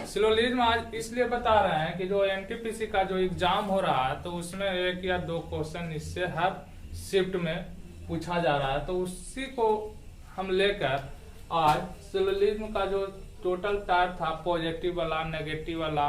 Syllogism आज इसलिए बता रहे हैं कि जो एनटीपीसी का जो एग्जाम हो रहा है तो उसमें 1 या 2 क्वेश्चन इससे हर शिफ्ट में पूछा जा रहा है, तो उसी को हम लेकर आज सिलोजिज्म का जो टोटल टाइप था पॉजिटिव वाला, नेगेटिव वाला,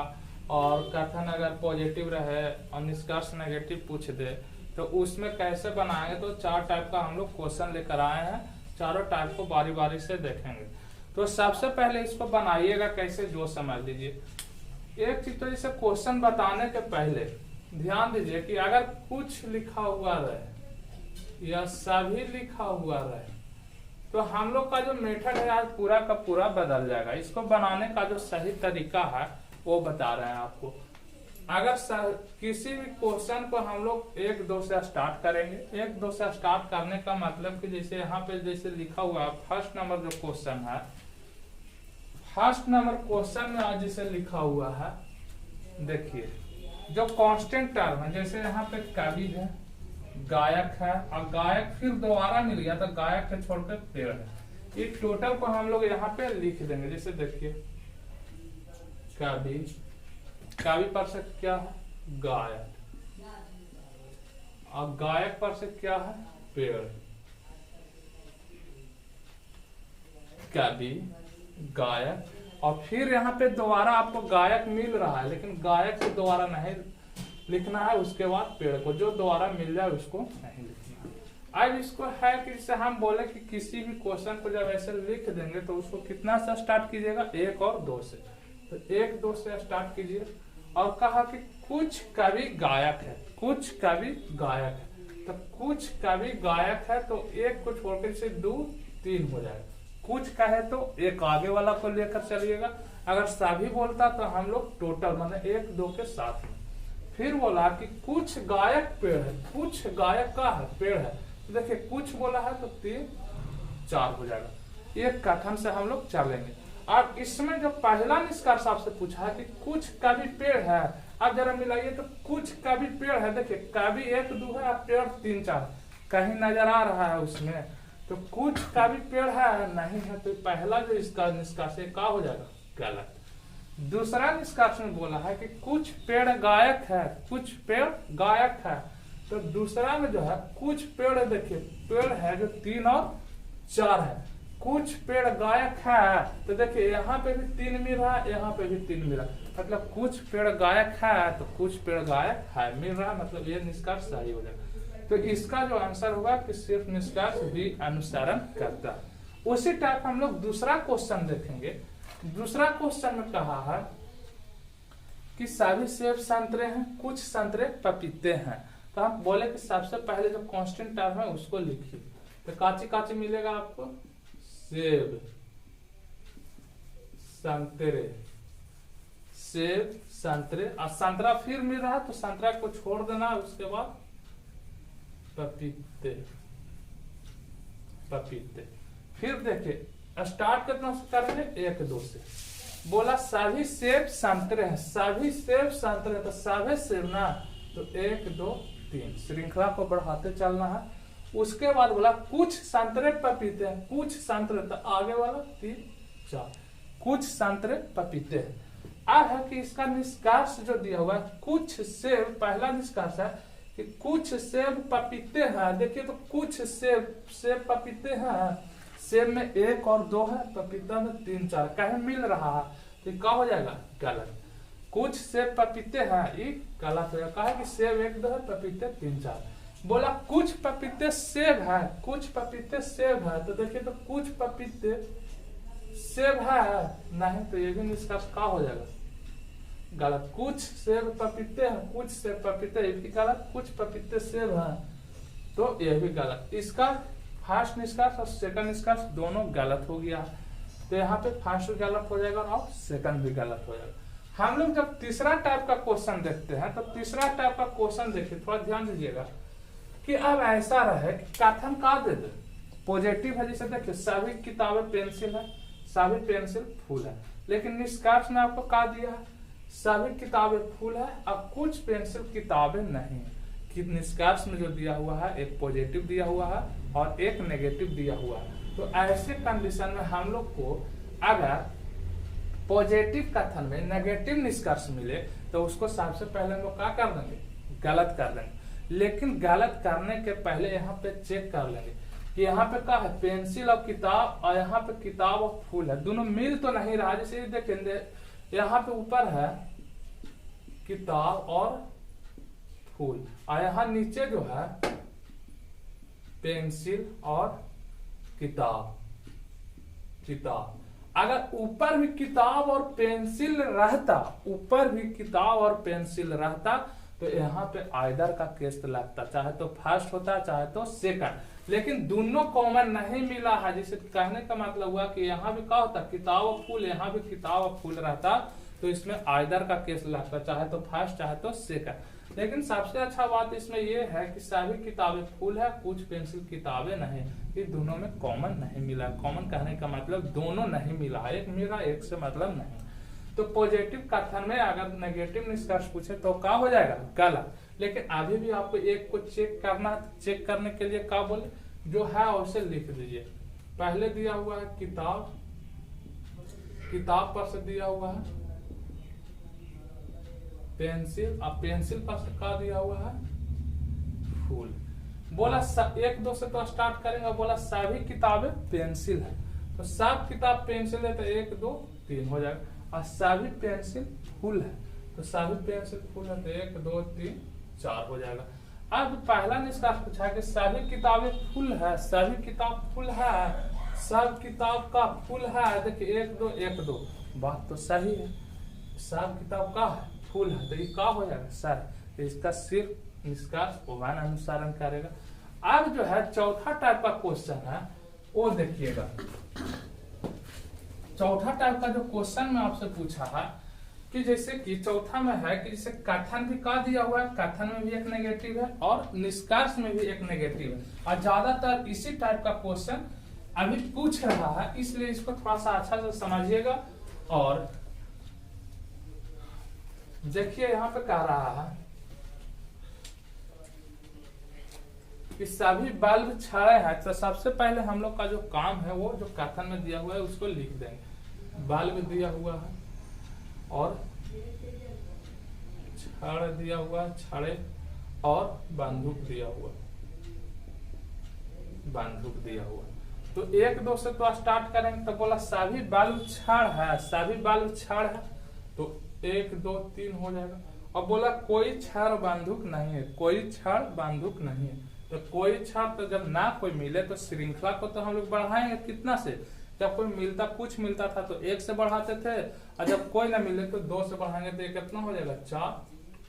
और कथन अगर पॉजिटिव रहे और निष्कर्ष नेगेटिव पूछ दे तो उसमें कैसे बनाएंगे, तो 4 टाइप का हम लोग क्वेश्चन लेकर आए हैं। चारों टाइप को बारी बारी से देखेंगे। तो सबसे पहले इसको बनाइएगा कैसे, जो समझ लीजिए। एक चीज तो जैसे क्वेश्चन बताने के पहले ध्यान दीजिए कि अगर कुछ लिखा हुआ रहे या सभी लिखा हुआ रहे तो हम लोग का जो मेथड है आज पूरा का पूरा बदल जाएगा। इसको बनाने का जो सही तरीका है वो बता रहे हैं आपको। अगर किसी भी क्वेश्चन को हम लोग 1-2 से स्टार्ट करेंगे। 1-2 से स्टार्ट करने का मतलब कि जैसे यहाँ पे जैसे लिखा हुआ है फर्स्ट नंबर जो क्वेश्चन है, फर्स्ट नंबर क्वेश्चन में आज जैसे लिखा हुआ है, देखिए जो कांस्टेंट टर्म है, जैसे यहाँ पे कवि है, गायक है, और गायक फिर दोबारा मिल गया तो गायक के छोड़कर पेड़ है। ये टोटल को हम लोग यहाँ पे लिख देंगे। जैसे देखिए कवि, कवि पर से क्या है, गायक, और गायक पर से क्या है, पेड़। कवि, गायक, और फिर यहाँ पे दोबारा आपको गायक मिल रहा है, लेकिन गायक से दोबारा नहीं लिखना है, उसके बाद पेड़ को जो दोबारा मिल जाए उसको नहीं लिखना। अब इसको है कि जैसे हम बोले कि किसी भी क्वेश्चन को जब ऐसे लिख देंगे तो उसको कितना से स्टार्ट कीजिएगा, 1 और 2 से। तो 1-2 से स्टार्ट कीजिए। और कहा कि कुछ कवि गायक है, कुछ कवि गायक है, तो कुछ कवि गायक है तो 1 को छोड़कर से 2, 3 हो जाएगा। कुछ कहे तो 1 आगे वाला को लेकर चलिएगा। अगर सभी बोलता तो हम लोग टोटल मतलब 1-2 के साथ में। फिर बोला कि कुछ गायक पेड़ है, कुछ गायक का है, पेड़ है, तो देखिए कुछ बोला है तो 3-4 हो जाएगा। एक कथन से हम लोग चलेंगे। और इसमें जो पहला निष्कर्ष आपसे पूछा है कि कुछ कवि पेड़ है, अब जरा मिलाइए तो कुछ कवि पेड़ है। देखिए कवि 1-2 है और पेड़ 3-4 कहीं नजर आ रहा है उसमें, तो कुछ कवि पेड़ है नहीं है, तो पहला जो इसका निष्कर्ष है क्या हो जाएगा, गलत। दूसरा निष्कर्ष में बोला है कि कुछ पेड़ गायक है, कुछ पेड़ गायक है, तो दूसरा में जो है कुछ पेड़, देखिए पेड़ है जो 3 और 4 है। कुछ पेड़ गायक है तो देखिए यहाँ पे भी 3 मिल रहा है, यहाँ पे भी 3 मिल रहा है, मतलब कुछ पेड़ गायक है तो कुछ पेड़ गायक है मिल रहा है, मतलब ये निष्कर्ष सही हो जाएगा। तो इसका जो आंसर होगा कि सिर्फ निष्कर्ष भी अनुसरण करता है। उसी टाइप हम लोग दूसरा क्वेश्चन देखेंगे। दूसरा क्वेश्चन में कहा है कि सभी सेब संतरे हैं, कुछ संतरे पपीते हैं। तो हम बोले कि सबसे पहले जो कांस्टेंट टर्म है उसको लिखिए। तो काची काची मिलेगा आपको, सेब, संतरे, सेब, संतरे, और संतरा फिर मिल रहा है तो संतरा को छोड़ देना, उसके बाद पपीते, पपीते। फिर देखिए स्टार्ट कितना से करेंगे, 1-2 से। बोला सभी सेब संतरे हैं, सभी सेब संतरे, तो सभी सेब ना, तो 1-2 3 श्रृंखला को बढ़ाते चलना है। उसके बाद बोला कुछ संतरे पपीते हैं, कुछ संतरे, तो आगे वाला 3-4, कुछ संतरे पपीते हैं। अब है कि इसका निष्कर्ष जो दिया हुआ है, कुछ सेब, पहला निष्कर्ष है कि कुछ सेब पपीते हैं। देखिए तो कुछ सेब पपीते हैं, सेब में 1 और 2 है, पपीता में 3-4 कहीं मिल रहा है, तो क्या हो जाएगा, गलत। कुछ सेब पपीते हैं, ये गलत हो जाएगा कि सेब 1-2 है, पपीते 3-4। बोला कुछ पपीते सेब है, कुछ पपीते सेब है, तो देखिए तो कुछ पपीते सेब है नहीं, तो ये भी निष्कर्ष क्या हो जाएगा, गलत। कुछ सेब पपीते हैं, कुछ सेब पपीते, ये भी गलत। कुछ पपीते सेब है, तो ये भी गलत। इसका फर्स्ट निष्कर्ष और सेकंड निष्कर्ष दोनों गलत हो गया, तो यहाँ पे फर्स्ट भी गलत हो जाएगा और सेकंड भी गलत हो जाएगा। हम लोग जब तीसरा टाइप का क्वेश्चन देखते हैं तो तीसरा टाइप का क्वेश्चन देखिए, थोड़ा ध्यान दीजिएगा कि अब ऐसा रहे कथन का दे दे, पॉजिटिव है, जैसे देखिए सभी किताबें पेंसिल है, सभी पेंसिल फूल है, लेकिन निष्कर्ष में आपको क्या दिया है, सभी किताबें फूल है और कुछ पेंसिल किताबें नहीं है। कि निष्कर्ष में जो दिया हुआ है एक पॉजिटिव दिया हुआ है और एक नेगेटिव दिया हुआ है। तो ऐसे कंडीशन में हम लोग को अगर पॉजिटिव कथन में नेगेटिव निष्कर्ष मिले तो उसको सबसे पहले हम लोग क्या कर देंगे, गलत कर देंगे। लेकिन गलत करने के पहले यहाँ पे चेक कर लेंगे कि यहाँ पे क्या है, पेंसिल और किताब, और यहाँ पे किताब और फूल है, दोनों मिल तो नहीं रहा। जैसे देखेंगे यहाँ पे ऊपर है किताब और फूल, और यहाँ नीचे जो है पेंसिल और किताब। अगर ऊपर भी किताब और पेंसिल रहता, ऊपर भी किताब और पेंसिल रहता तो यहाँ पे आइदर का केस लगता, चाहे तो फर्स्ट होता चाहे तो सेकंड। लेकिन दोनों कॉमन नहीं मिला है, जिसे कहने का मतलब हुआ कि यहाँ भी क्या होता किताब और फूल, यहाँ भी किताब और फूल रहता तो इसमें आइदर का केस लगता, चाहे तो फर्स्ट चाहे तो सेकंड। लेकिन सबसे अच्छा बात इसमें यह है कि सभी किताबें फूल है, कुछ पेंसिल किताबें नहीं, ये दोनों में कॉमन नहीं मिला। कॉमन कहने का मतलब दोनों नहीं मिला, एक मिला एक से मतलब नहीं। तो पॉजिटिव कथन में अगर नेगेटिव निष्कर्ष पूछे तो क्या हो जाएगा, गलत। लेकिन अभी भी आपको एक को चेक करना, चेक करने के लिए क्या बोले, जो है उसे लिख दीजिए। पहले दिया हुआ है किताब, किताब पर से दिया हुआ है पेंसिल, अब पेंसिल पर से क्या दिया हुआ है फूल। बोला एक दो से तो स्टार्ट करेंगे, बोला सभी किताबें पेंसिल है, तो सब किताब पेंसिल है तो एक दो तीन हो जाएगा, और सभी पेंसिल फूल है तो सभी पेंसिल फूल है तो एक दो तीन चार हो जाएगा। अब पहला निष्कर्ष पूछा कि सभी किताबें फूल है, सभी किताब फूल है, सब किताब का फूल है। देखिए एक दो बात तो सही है, सब किताब का है फूल है तो ये क्या हो जाएगा सर, तो इसका सिर्फ निष्कर्ष वन अनुसारण करेगा। अब जो है चौथा टाइप का क्वेश्चन है वो देखिएगा। चौथा टाइप का जो क्वेश्चन में आपसे पूछा है कि जैसे कि चौथा में है कि जैसे कथन भी का दिया हुआ है, कथन में भी एक नेगेटिव है और निष्कर्ष में भी एक नेगेटिव है, और ज्यादातर इसी टाइप का क्वेश्चन अभी पूछ रहा है, इसलिए इसको थोड़ा सा अच्छा से समझिएगा। और देखिए यहाँ पे कह रहा है कि सभी बल्ब छाए हैं, तो सबसे पहले हम लोग का जो काम है वो जो कथन में दिया हुआ है उसको लिख देंगे। बल्ब दिया हुआ है और छड़ दिया हुआ है, छड़े और बंदूक दिया हुआ, बंदूक दिया हुआ। तो एक दो से तो स्टार्ट करेंगे, तो बोला सभी बल्ब छड़ है, सभी बल्ब छड़ है तो एक दो तीन हो जाएगा। और बोला कोई छड़ बंदूक नहीं है, कोई छड़ बंदूक नहीं है, तो कोई छड़ तो जब ना कोई मिले तो श्रृंखला को तो हम लोग बढ़ाएंगे कितना से, जब कोई मिलता कुछ मिलता था तो एक से बढ़ाते थे, और जब कोई ना मिले तो दो से बढ़ाएंगे तो कितना हो जाएगा चार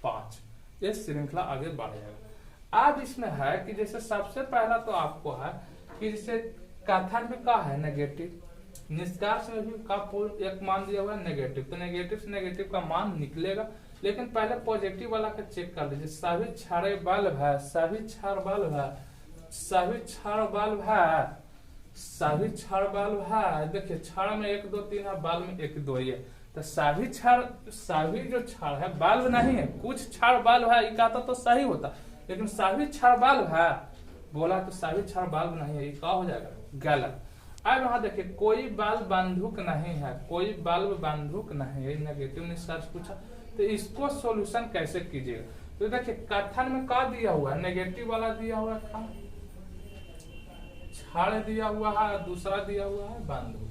पांच, ये श्रृंखला आगे बढ़ जाएगा। अब इसमें है कि जैसे सबसे पहला तो आपको है कि जैसे कथन में क्या है नेगेटिव, निष्कर्ष में भी का एक मान दिया हुआ है नेगेटिव, तो नेगेटिव से नेगेटिव का मान निकलेगा। लेकिन पहले पॉजिटिव वाला का चेक कर लीजिए। सभी छड़े बल्ब है, सभी छड़ बल्ब है, सभी छड़ बल्ब है, सभी छड़ बल्ब है। देखिए छड़ में एक दो तीन है, बल्ब में एक दो ही है, तो सभी छड़, सभी जो छड़ है बल्ब नहीं है, कुछ छड़ बल्ब है, ये कहता तो सही होता, लेकिन सभी छड़ बल्ब है बोला तो सभी छड़ बल्ब नहीं है, ये क्या हो जाएगा गलत। अब यहाँ देखिए कोई बल्ब बंदूक नहीं है, कोई बल्ब बंदूक नहीं है, नेगेटिव निष्कर्ष पूछा, तो इसको सॉल्यूशन कैसे कीजिएगा। तो देखिए कथन में क्या दिया हुआ है, नेगेटिव वाला दिया हुआ है छड़ दिया हुआ है, दूसरा दिया हुआ है बंदूक,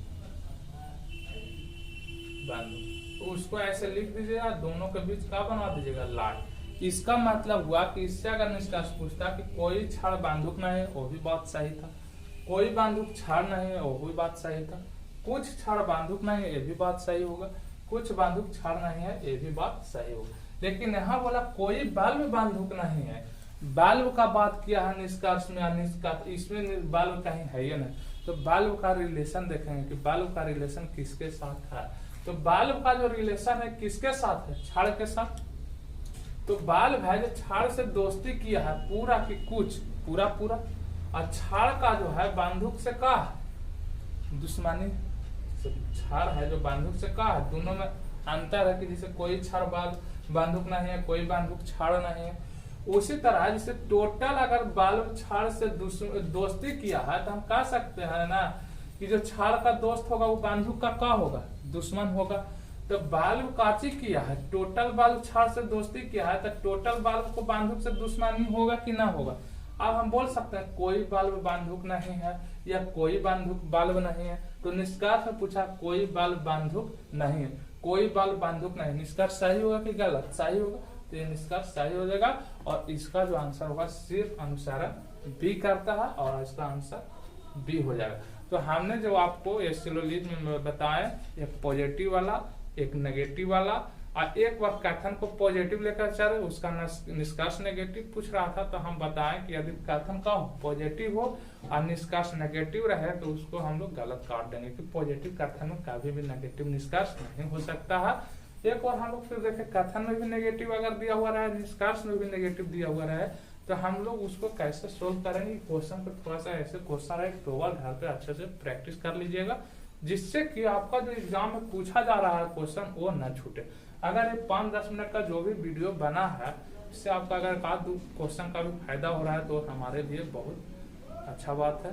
बंदूक, तो उसको ऐसे लिख दीजिएगा, दोनों के बीच क्या बना दीजिएगा लाइन। इसका मतलब हुआ कि इससे अगर निष्कर्ष पूछता कि कोई छड़ बंदूक नहीं है, वो भी बात सही था, कोई बंदूक छड़ नहीं है, वो भी बात सही था, कुछ छड़ बंदूक नहीं है, ये भी बात सही होगा, कुछ बंदूक छड़ नहीं है, ये भी बात सही होगा। लेकिन यहाँ बोला कोई बल्ब बंदूक नहीं है, बल्ब का बात किया है निष्कर्ष में, निष्कर्ष इसमें बल्ब कहीं है ही नहीं, तो बल्ब का रिलेशन देखेंगे कि बल्ब का रिलेशन किसके साथ है। तो बल्ब का जो रिलेशन है किसके साथ है, छड़ के साथ। तो बल्ब है जो छड़ से दोस्ती किया है पूरा की कुछ, पूरा पूरा, और छड़ का जो है बंदूक से का दुश्मनी, छड़ है जो बंदूक से का है, दोनों में अंतर है कि जैसे कोई छड़ बंदूक नहीं है, कोई बंदूक छड़ नहीं है। उसी तरह जैसे टोटल अगर बल्ब छड़ से दोस्ती किया है तो हम कह सकते हैं ना कि जो छड़ का दोस्त होगा वो बंदूक का होगा दुश्मन होगा। तो बाल्ब काची किया है, टोटल बाल्ब क्षार से दोस्ती किया है, तो टोटल बाल्ब को बांधुक से दुश्मनी होगा कि ना होगा। अब हम बोल सकते हैं कोई बाल्ब बांधुक नहीं है या कोई बांधुक बाल्ब नहीं है। तो निष्कर्ष में पूछा कोई बाल्ब बांधुक नहीं है, कोई बाल्ब बांधुक नहीं। निष्कर्ष सही होगा कि गलत? सही होगा, तो ये निष्कर्ष सही हो जाएगा। और इसका जो आंसर होगा सिर्फ अनुसारण बी करता है और इसका आंसर बी हो जाएगा। तो हमने जो आपको ये सिलोजिज्म में बताया, एक पॉजिटिव वाला, एक नेगेटिव वाला, और एक बार कथन को पॉजिटिव लेकर चले, उसका निष्कर्ष नेगेटिव पूछ रहा था, तो हम बताएं कि यदि कथन का पॉजिटिव हो और निष्कर्ष नेगेटिव रहे तो उसको हम लोग गलत काट देंगे, कि पॉजिटिव कथन में कभी भी नेगेटिव निष्कर्ष नहीं हो सकता है। एक और हम लोग फिर देखें, कथन में भी नेगेटिव अगर दिया हुआ रहा है, निष्कर्ष में भी नेगेटिव दिया हुआ रहा है, तो हम लोग उसको कैसे सोल्व करेंगे। क्वेश्चन पे थोड़ा सा ऐसे क्वेश्चन है, दो बार घर पे अच्छे से प्रैक्टिस कर लीजिएगा, जिससे कि आपका जो एग्जाम में पूछा जा रहा है क्वेश्चन वो न छूटे। अगर ये 5-10 मिनट का जो भी वीडियो बना है, इससे आपका अगर क्वेश्चन का भी फायदा हो रहा है तो हमारे लिए बहुत अच्छा बात है।